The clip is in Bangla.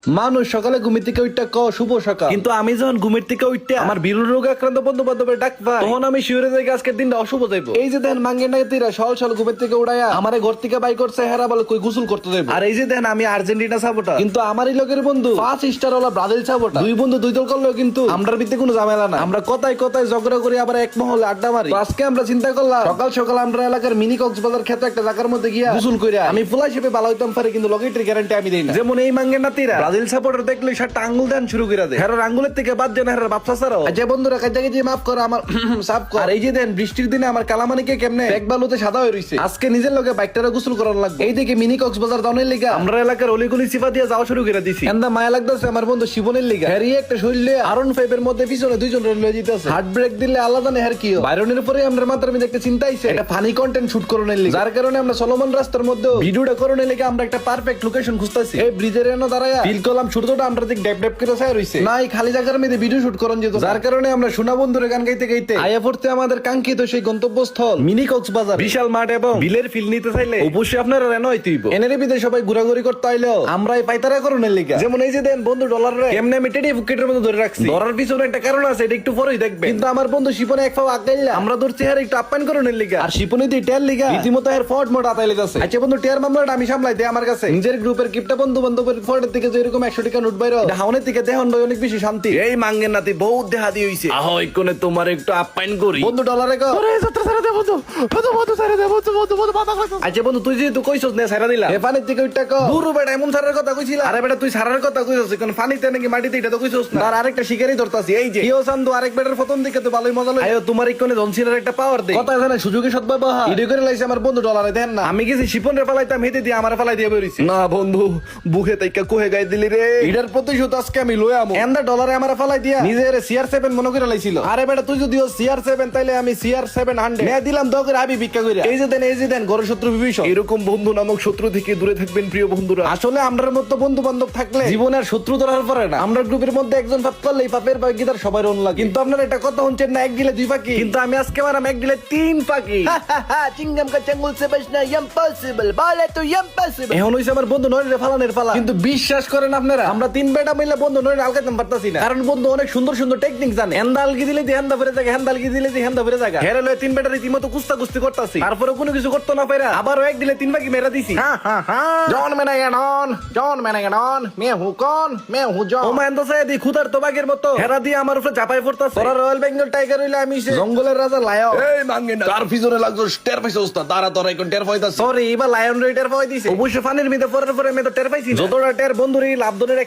মানুষ সকালে ঘুমের থেকে উঠটা শুভ সকাল, কিন্তু আমি যখন ঘুমের থেকে উঠতে আমার বিরল রোগে আক্রান্ত বন্ধু বান্ধবের ডাক পাই, তখন আমি শিউরে যাই আজকের দিনটা অশুভ যাইবো। এই যে দেন মাঙ্গের নাগিরা সল সল ঘুমের থেকে উড়াইয়া আমার ঘর থেকে বাই করছে, হেরা বলে কই গোসল করতে দেবো। আর এই যে দেন আমি আর্জেন্টিনা সাপোর্টার, কিন্তু আমারই লোকের বন্ধু 5 স্টার ওলা ব্রাজিল সাপোর্টার। দুই বন্ধু দুই দল করলেও কিন্তু আমরার ভিতরে কোনো ঝামেলা না, আমরা কথায় কথায় ঝগড়া করি, আবার এক মহলে আড্ডা মারি। তো আজকে আমরা চিন্তা করলাম সকাল সকাল আমরা এলাকার মিনি কক্সবাজার ক্ষেত্রে একটা জায়গার মধ্যে গিয়া গোসল কইরা আমি ফুলা হিসেবে ভালো হইতাম পারি, কিন্তু লগেটের গ্যারান্টি আমি দেই না। যেমন এই মাঙ্গের নাতিরা ব্রাজিল সাপোর্টার দেখলে সাতটা আঙ্গুল দেন শুরু করে দেয়, হেরার আঙ্গুলের থেকে বাদ দেন হেরার বাপসা ছাড়াও। আচ্ছা বন্ধুরা কাজে কাজে মাফ করো আমার সাফ কর। আর এই যে দেন বৃষ্টির দিনে আমার কালামানিকে কেমনে এক বালুতে সাদা হয়ে রইছে, আজকে নিজের লগে বাইকটারে গোসল করার লাগবে। এই দিকে মিনি কক্সবাজার দাউনের লিগা আমরা এলাকার অলিগলি চিপা দিয়ে যাওয়া শুরু করে দিছি। এন্দা মায়া লাগতেছে আমার বন্ধু শিবনের লিগা, হেরি একটা শরীরে আরন 5 এর মধ্যে পিছনে দুইজন লয়ে যেতেছে, হার্ট ব্রেক দিলে আল্লাহ জানে হের কি হয়। বাইরনের পরে আমরা মাত্র আমি দেখতে চিন্তা আইছে এটা ফানি কন্টেন্ট শুট করনের লিগা, যার কারণে আমরা সলোমন রাস্তার মধ্যে ভিডিওটা করনের লিগা আমরা একটা পারফেক্ট লোকেশন খুঁজতাছি। এই ব্রিজের এনো দাঁড়ায়া ফিল করলাম ছোটটা আমরা দিক ড্যাপ ড্যাপ করে চাই রইছে না, এই খালি জায়গার মধ্যে ভিডিও শুট করন যেত, যার কারণে আমরা সোনা বন্ধুরে গান গাইতে গাইতে আয়া পড়তে আমাদের কাঙ্ক্ষিত সেই গন্তব্যস্থল মিনি কক্সবাজার। বিশাল মাঠ এবং বিলের ফিল নিতে চাইলে অবশ্যই আপনারা রেনো হইতে হইব। এনের বিদেশে সবাই ঘোরাঘুরি করতে আইলেও আমরা এই পাইতারা করনের লিগা। যেমন এই যে দেন বন্ধু ডলার রে কেমনে আমি টেডি পকেটের মধ্যে ধরে রাখছি, ধরার পিছনে একটা কারণ আছে, এটা একটু পরেই দেখবে। কিন্তু আমার বন্ধু শিপনে এক পাও আগাইলা আমরা ধরছি হার একটু আপ্যায়ন করনের লিগা, আর শিপনে দি টেল লিগা রীতিমতো এর ফর্ড মোড আতাইলে যাচ্ছে। আচ্ছা বন্ধু টিয়ার মামলাটা আমি সামলাই দেই আমার কাছে, নিজের গ্রুপের কিপটা বন্ধু বান্ধবের ফর্ডের থেকে যে এরকম 100 টাকা নোট বাইরো হাওনের থেকে দেহন ভাই অনেক বেশি শান্তি। এই মাঙ্গের নাতি বহুত দেহা দিয়ে হইছে, আহ কোনে তোমার একটু আপ্যায়ন করি বন্ধু ডলারে কো আরে সত্তর সারা দে বন্ধু বন্ধু বন্ধু সারা দে বন্ধু বন্ধু বন্ধু মাথা খাইছো। আচ্ছা বন্ধু তুই যে তুই কইছস না সারা দিলা এ পানির থেকে উঠটা কো দূর বেটা এমন সারার কথা কইছিলা। আরে বেটা তুই সারার কথা কইছস কোন পানিতে নাকি মাটিতে এটা তো কইছস না। আর আরেকটা শিকারই ধরতাছি এই যে ইও চান্দু আরেক বেটার প্রথম দিকে তো ভালোই মজা লাগে। আয়ো তোমার কোনে জনসিনার একটা পাওয়ার দে কথা জানা সুযোগে সদ্ব্যবহার ভিডিও করে লাইছে আমার বন্ধু ডলারে দেন না। আমি গেছি শিপনের পালাইতাম হেতে দিয়ে আমার পালাই দিয়ে বেরিয়েছি না বন্ধু বুকে তাইকা কোহে গাই দিলি রে, এটার প্রতিশোধ আজকে আমি লই আমু। এন্ডা ডলারে আমার পালাই দিয়া নিজের CR7 মনে করে লাইছিল। আরে বেটা তুই যদি CR7 তাইলে আমি CR700 নে দিলাম দ করে আবি ভিক্ষা কইরা। এই যে দেন ঘরের শত্রু বিভীষণ, এরকম বন্ধু নামক শত্রু থেকে দূরে থাকবেন প্রিয় বন্ধুরা। আসলে আমরার মতো বন্ধু বান্ধব থাকলে জীবনের শত্রু ধরার পরে না, আমরা গ্রুপের মধ্যে একজন পাপ করলে এই পাপের ভাগিদার সবাই রন লাগে। কিন্তু আপনারা এটা কথা শুনছেন না এক গিলে 2 পাখি, কিন্তু আমি আজকে মারাম এক গিলে 3 পাখি। চিংগাম কা চাঙ্গুল সে বাসনা ইম্পসিবল বলে তো ইম্পসিবল। এখন হইছে আমার বন্ধু নয়রে ফালানের পালা, কিন্তু বিশ্বাস করেন আপনারা আমরা 3 বেটা মিলে বন্ধু নয়রে আলকাইতে পারতাছি না, কারণ বন্ধু অনেক সুন্দর সুন্দর টেকনিক জানে। হেন্দালগি দিলে যে হেন্দা ভরে জায়গা, হেন্দালগি দিলে যে হেন্দা ভরে জায়গা, হেরে লয় 3 বেটা রীতিমতো কুস্তা কুস্তি করতাছি, তারপরে কোনো কিছু করতে না পাইরা আবারও এক দিলে 3 পাখি মেরা দিছি। জন মেনাগানন মে হু কোন মে হু জন ও মাইন্দ সাইদি খুদার তোবাগের মতো হেরা দিয়ে আমার উপরে চাপাই পড়তাছে। তোরা রয়্যাল বেঙ্গল টাইগার হইলে আমি সে জঙ্গলের রাজা লায়ন। এই মাঙ্গে না তার পিছনে লাগছো টের পাইছো ওস্তাদ, তারা তোরা এখন টের পাইতাছ। সরি এবার লায়ন রেডার পাই দিছে, অবশ্য ফানির মিতে পরের পরে আমি তো টের পাইছি। যতটা টের বন্ধুরই লাভদনের